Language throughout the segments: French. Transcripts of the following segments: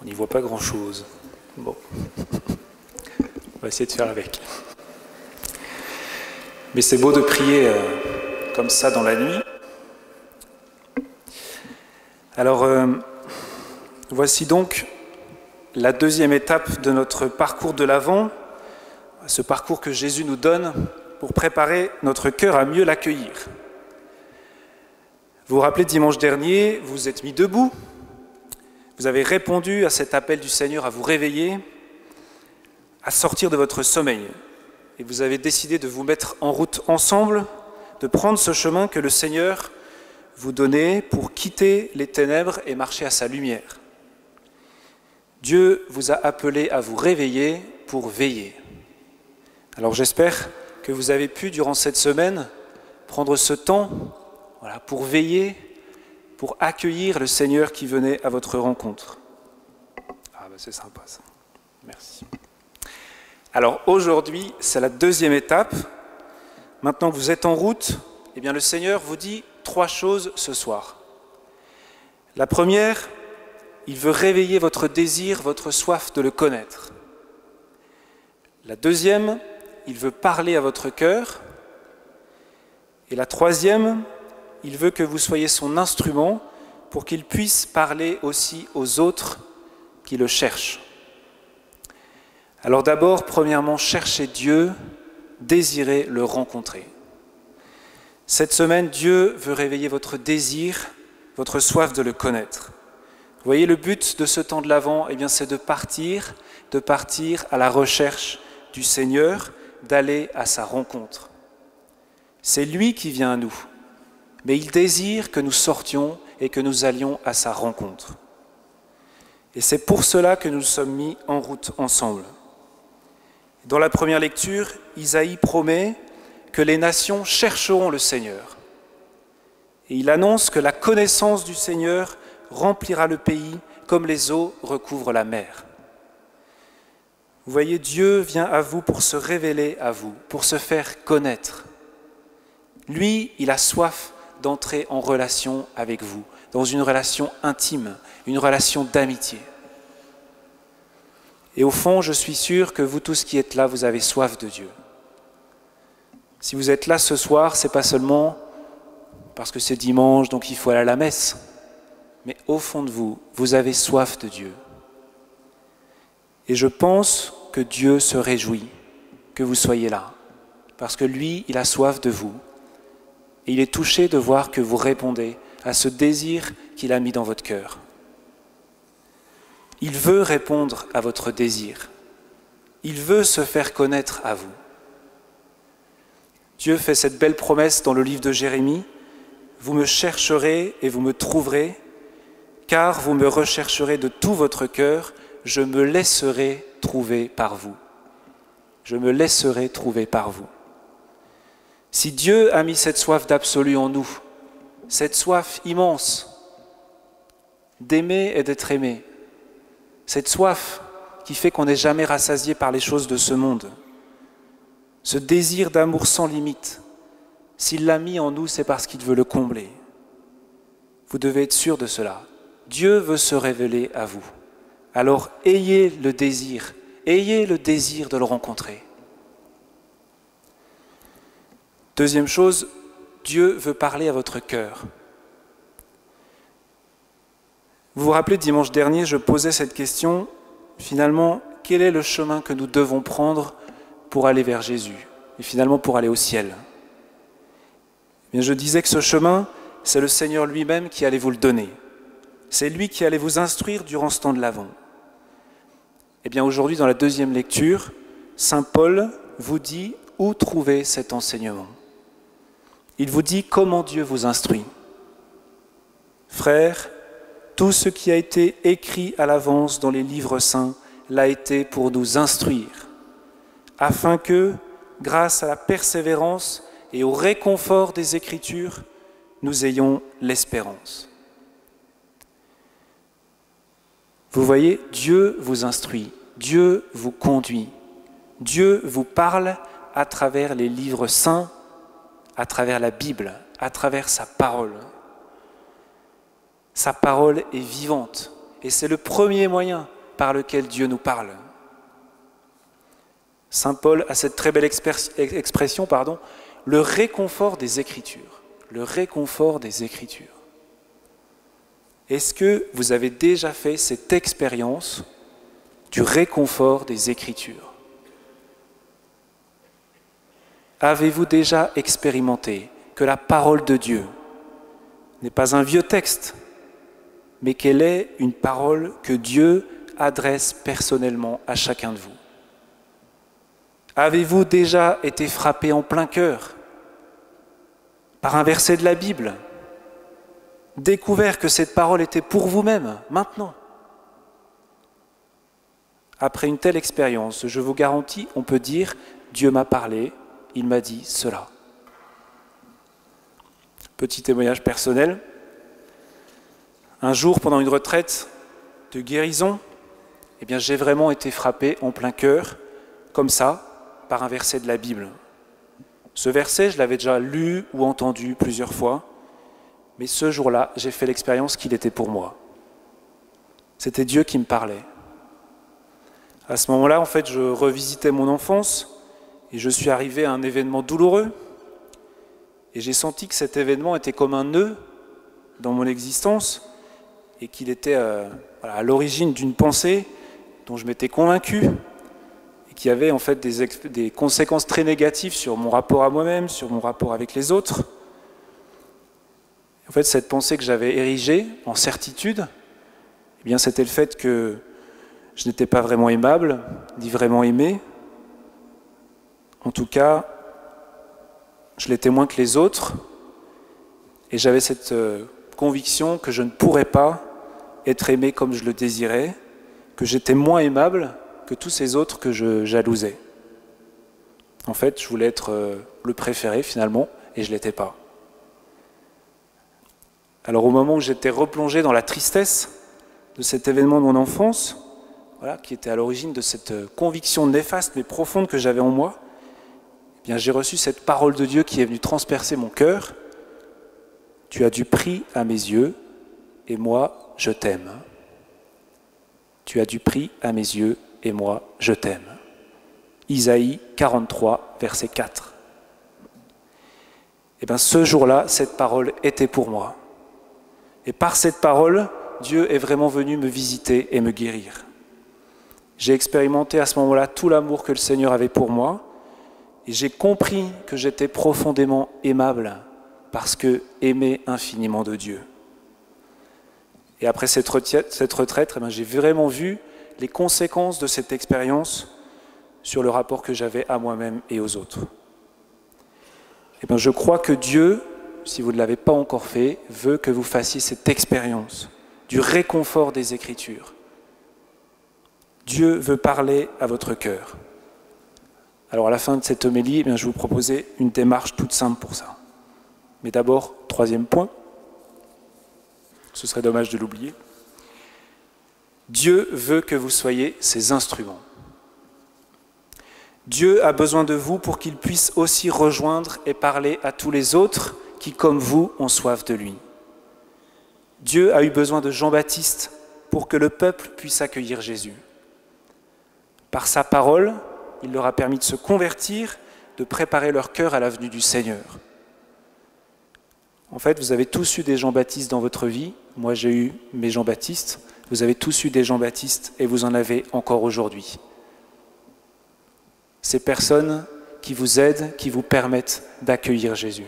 On n'y voit pas grand-chose. Bon, on va essayer de faire avec. Mais c'est beau de prier comme ça dans la nuit. Alors, voici donc la deuxième étape de notre parcours de l'Avent, ce parcours que Jésus nous donne pour préparer notre cœur à mieux l'accueillir. Vous vous rappelez, dimanche dernier, vous êtes mis debout, vous avez répondu à cet appel du Seigneur à vous réveiller, à sortir de votre sommeil. Et vous avez décidé de vous mettre en route ensemble, de prendre ce chemin que le Seigneur vous donnait pour quitter les ténèbres et marcher à sa lumière. Dieu vous a appelé à vous réveiller pour veiller. Alors j'espère que vous avez pu, durant cette semaine, prendre ce temps pour veiller, pour accueillir le Seigneur qui venait à votre rencontre. Ah ben c'est sympa ça, merci. Alors aujourd'hui, c'est la deuxième étape. Maintenant que vous êtes en route, eh bien le Seigneur vous dit 3 choses ce soir. La première, il veut réveiller votre désir, votre soif de le connaître. La deuxième, il veut parler à votre cœur. Et la troisième, il veut que vous soyez son instrument pour qu'il puisse parler aussi aux autres qui le cherchent. Alors d'abord, premièrement, cherchez Dieu, désirez le rencontrer. Cette semaine, Dieu veut réveiller votre désir, votre soif de le connaître. Vous voyez, le but de ce temps de l'Avent, eh bien, c'est de partir à la recherche du Seigneur, d'aller à sa rencontre. C'est lui qui vient à nous, mais il désire que nous sortions et que nous allions à sa rencontre. Et c'est pour cela que nous sommes mis en route ensemble. Dans la première lecture, Isaïe promet que les nations chercheront le Seigneur. Et il annonce que la connaissance du Seigneur remplira le pays comme les eaux recouvrent la mer. Vous voyez, Dieu vient à vous pour se révéler à vous, pour se faire connaître. Lui, il a soif d'entrer en relation avec vous, dans une relation intime, une relation d'amitié. Et au fond, je suis sûr que vous tous qui êtes là, vous avez soif de Dieu. Si vous êtes là ce soir, ce n'est pas seulement parce que c'est dimanche, donc il faut aller à la messe. Mais au fond de vous, vous avez soif de Dieu. Et je pense que Dieu se réjouit que vous soyez là. Parce que lui, il a soif de vous. Et il est touché de voir que vous répondez à ce désir qu'il a mis dans votre cœur. Il veut répondre à votre désir. Il veut se faire connaître à vous. Dieu fait cette belle promesse dans le livre de Jérémie. Vous me chercherez et vous me trouverez, car vous me rechercherez de tout votre cœur, je me laisserai trouver par vous. Je me laisserai trouver par vous. Si Dieu a mis cette soif d'absolu en nous, cette soif immense d'aimer et d'être aimé, cette soif qui fait qu'on n'est jamais rassasié par les choses de ce monde, ce désir d'amour sans limite, s'il l'a mis en nous, c'est parce qu'il veut le combler. Vous devez être sûr de cela. Dieu veut se révéler à vous. Alors ayez le désir de le rencontrer. Deuxième chose, Dieu veut parler à votre cœur. Vous vous rappelez, dimanche dernier, je posais cette question, finalement, quel est le chemin que nous devons prendre pour aller vers Jésus, et finalement pour aller au ciel? Eh bien, je disais que ce chemin, c'est le Seigneur lui-même qui allait vous le donner. C'est lui qui allait vous instruire durant ce temps de l'Avent. Eh bien, aujourd'hui, dans la deuxième lecture, Saint Paul vous dit où trouver cet enseignement. Il vous dit comment Dieu vous instruit. Frères, tout ce qui a été écrit à l'avance dans les livres saints l'a été pour nous instruire, afin que, grâce à la persévérance et au réconfort des Écritures, nous ayons l'espérance. Vous voyez, Dieu vous instruit, Dieu vous conduit, Dieu vous parle à travers les livres saints, à travers la Bible, à travers sa parole. Sa parole est vivante, et c'est le premier moyen par lequel Dieu nous parle. Saint Paul a cette très belle expression, le réconfort des Écritures. Le réconfort des Écritures. Est-ce que vous avez déjà fait cette expérience du réconfort des Écritures? Avez-vous déjà expérimenté que la parole de Dieu n'est pas un vieux texte, mais qu'elle est une parole que Dieu adresse personnellement à chacun de vous? Avez-vous déjà été frappé en plein cœur par un verset de la Bible, découvert que cette parole était pour vous-même, maintenant? Après une telle expérience, je vous garantis, on peut dire « Dieu m'a parlé, il m'a dit cela ». Petit témoignage personnel. Un jour, pendant une retraite de guérison, j'ai vraiment été frappé en plein cœur, comme ça, par un verset de la Bible. Ce verset, je l'avais déjà lu ou entendu plusieurs fois, mais ce jour-là, j'ai fait l'expérience qu'il était pour moi. C'était Dieu qui me parlait. À ce moment-là, en fait, je revisitais mon enfance et je suis arrivé à un événement douloureux. Et j'ai senti que cet événement était comme un nœud dans mon existence et qu'il était à l'origine d'une pensée dont je m'étais convaincu et qui avait en fait des conséquences très négatives sur mon rapport à moi-même, sur mon rapport avec les autres. En fait, cette pensée que j'avais érigée en certitude, c'était le fait que je n'étais pas vraiment aimable, ni vraiment aimé. En tout cas, je l'étais moins que les autres, et j'avais cette conviction que je ne pourrais pas être aimé comme je le désirais, que j'étais moins aimable que tous ces autres que je jalousais. En fait, je voulais être le préféré finalement, et je ne l'étais pas. Alors au moment où j'étais replongé dans la tristesse de cet événement de mon enfance, qui était à l'origine de cette conviction néfaste mais profonde que j'avais en moi, j'ai reçu cette parole de Dieu qui est venue transpercer mon cœur. Tu as du prix à mes yeux, et moi, je t'aime. Tu as du prix à mes yeux, et moi, je t'aime. Isaïe 43, verset 4. Ce jour-là, cette parole était pour moi. Et par cette parole, Dieu est vraiment venu me visiter et me guérir. J'ai expérimenté à ce moment-là tout l'amour que le Seigneur avait pour moi, et j'ai compris que j'étais profondément aimable parce que aimé infiniment de Dieu. Et après cette retraite, j'ai vraiment vu les conséquences de cette expérience sur le rapport que j'avais à moi-même et aux autres. Je crois que Dieu, si vous ne l'avez pas encore fait, veut que vous fassiez cette expérience du réconfort des Écritures. Dieu veut parler à votre cœur. Alors à la fin de cette homélie, je vais vous proposer une démarche toute simple pour ça. Mais d'abord, troisième point, ce serait dommage de l'oublier. Dieu veut que vous soyez ses instruments. Dieu a besoin de vous pour qu'il puisse aussi rejoindre et parler à tous les autres qui, comme vous, ont soif de lui. Dieu a eu besoin de Jean-Baptiste pour que le peuple puisse accueillir Jésus. Par sa parole, il leur a permis de se convertir, de préparer leur cœur à la venue du Seigneur. En fait, vous avez tous eu des Jean-Baptiste dans votre vie. Moi, j'ai eu mes Jean-Baptiste. Vous avez tous eu des Jean-Baptiste et vous en avez encore aujourd'hui. Ces personnes qui vous aident, qui vous permettent d'accueillir Jésus.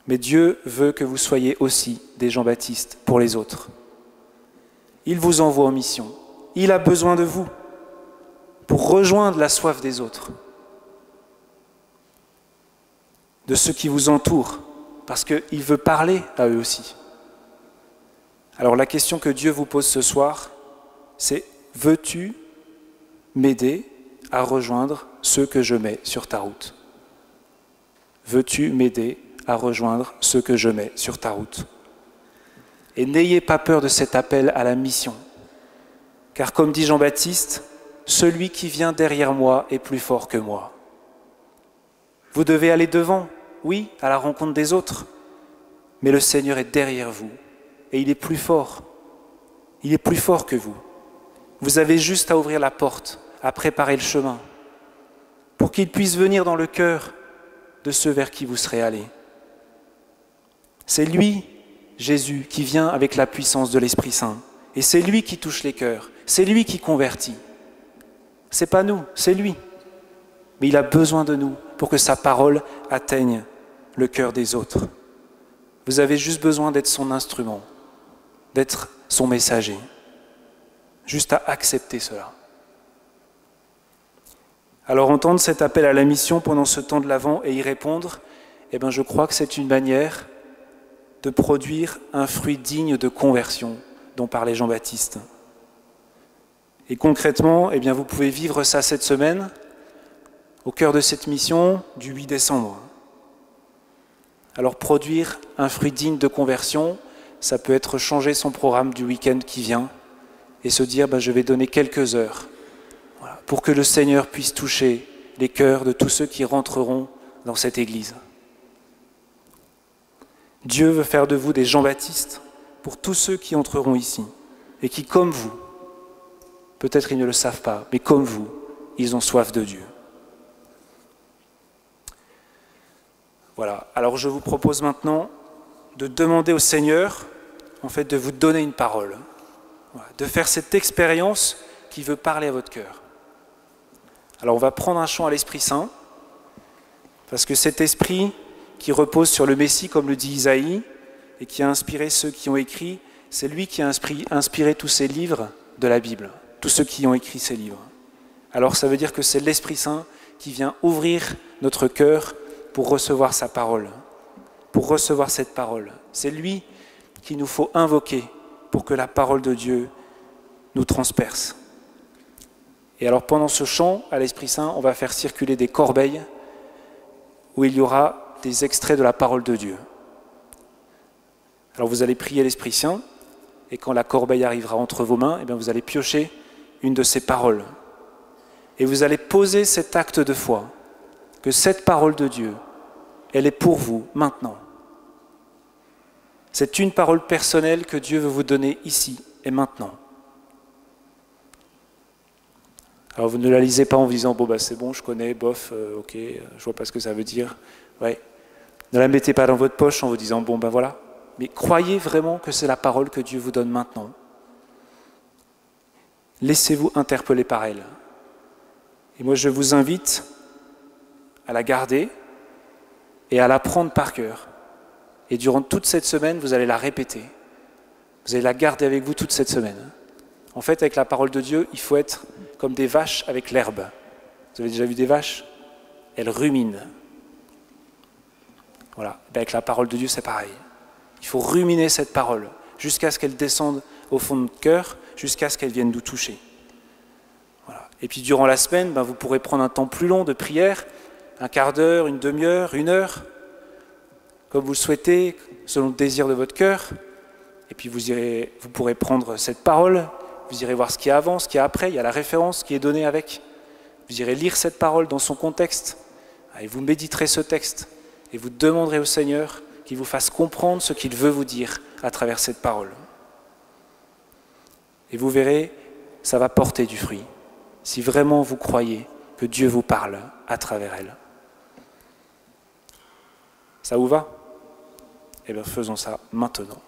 Mais Dieu veut que vous soyez aussi des Jean-Baptiste pour les autres. Il vous envoie en mission. Il a besoin de vous pour rejoindre la soif des autres, de ceux qui vous entourent, parce qu'il veut parler à eux aussi. Alors la question que Dieu vous pose ce soir, c'est « Veux-tu m'aider à rejoindre ceux que je mets sur ta route ?» Veux-tu m'aider à rejoindre ceux que je mets sur ta route? Et n'ayez pas peur de cet appel à la mission, car comme dit Jean-Baptiste, celui qui vient derrière moi est plus fort que moi. Vous devez aller devant, oui, à la rencontre des autres, mais le Seigneur est derrière vous et il est plus fort. Il est plus fort que vous. Vous avez juste à ouvrir la porte, à préparer le chemin, pour qu'il puisse venir dans le cœur de ceux vers qui vous serez allés. C'est lui, Jésus, qui vient avec la puissance de l'Esprit Saint. Et c'est lui qui touche les cœurs, c'est lui qui convertit. C'est pas nous, c'est lui. Mais il a besoin de nous pour que sa parole atteigne le cœur des autres. Vous avez juste besoin d'être son instrument, d'être son messager. Juste à accepter cela. Alors entendre cet appel à la mission pendant ce temps de l'Avent et y répondre, je crois que c'est une manière de produire un fruit digne de conversion dont parlait Jean-Baptiste. Et concrètement, vous pouvez vivre ça cette semaine au cœur de cette mission du 8 décembre. Alors produire un fruit digne de conversion, ça peut être changer son programme du week-end qui vient et se dire je vais donner quelques heures pour que le Seigneur puisse toucher les cœurs de tous ceux qui rentreront dans cette église. Dieu veut faire de vous des Jean-Baptiste pour tous ceux qui entreront ici et qui, comme vous, peut-être ils ne le savent pas, mais comme vous, ils ont soif de Dieu. Voilà, alors je vous propose maintenant de demander au Seigneur, de vous donner une parole, de faire cette expérience qui veut parler à votre cœur. Alors on va prendre un chant à l'Esprit Saint, parce que cet esprit qui repose sur le Messie, comme le dit Isaïe, et qui a inspiré ceux qui ont écrit, c'est lui qui a inspiré tous ces livres de la Bible, tous ceux qui ont écrit ces livres. Alors ça veut dire que c'est l'Esprit Saint qui vient ouvrir notre cœur pour recevoir sa parole, pour recevoir cette parole. C'est lui qu'il nous faut invoquer pour que la parole de Dieu nous transperce. Et alors pendant ce chant à l'Esprit Saint, on va faire circuler des corbeilles où il y aura des extraits de la parole de Dieu. Alors vous allez prier l'Esprit Saint, et quand la corbeille arrivera entre vos mains, vous allez piocher une de ces paroles. Et vous allez poser cet acte de foi, que cette parole de Dieu, elle est pour vous maintenant. C'est une parole personnelle que Dieu veut vous donner ici et maintenant. Alors vous ne la lisez pas en vous disant « c'est bon, je connais, bof, ok, je vois pas ce que ça veut dire. » Ouais. Ne la mettez pas dans votre poche en vous disant « voilà ». Mais croyez vraiment que c'est la parole que Dieu vous donne maintenant. Laissez-vous interpeller par elle. Et moi, je vous invite à la garder et à la prendre par cœur. Et durant toute cette semaine, vous allez la répéter. Vous allez la garder avec vous toute cette semaine. En fait, avec la parole de Dieu, il faut être comme des vaches avec l'herbe. Vous avez déjà vu des vaches? Elles ruminent. Voilà. Avec la parole de Dieu, c'est pareil. Il faut ruminer cette parole jusqu'à ce qu'elle descende au fond de notre cœur, jusqu'à ce qu'elle vienne nous toucher. Voilà. Et puis durant la semaine, vous pourrez prendre un temps plus long de prière, un quart d'heure, une demi-heure, une heure, comme vous le souhaitez, selon le désir de votre cœur. Et puis vous pourrez prendre cette parole, vous irez voir ce qu'il y a avant, ce qu'il y a après, il y a la référence qui est donnée avec. Vous irez lire cette parole dans son contexte, et vous méditerez ce texte, et vous demanderez au Seigneur qu'il vous fasse comprendre ce qu'il veut vous dire à travers cette parole. Et vous verrez, ça va porter du fruit, si vraiment vous croyez que Dieu vous parle à travers elle. Ça vous va? Eh bien, faisons ça maintenant.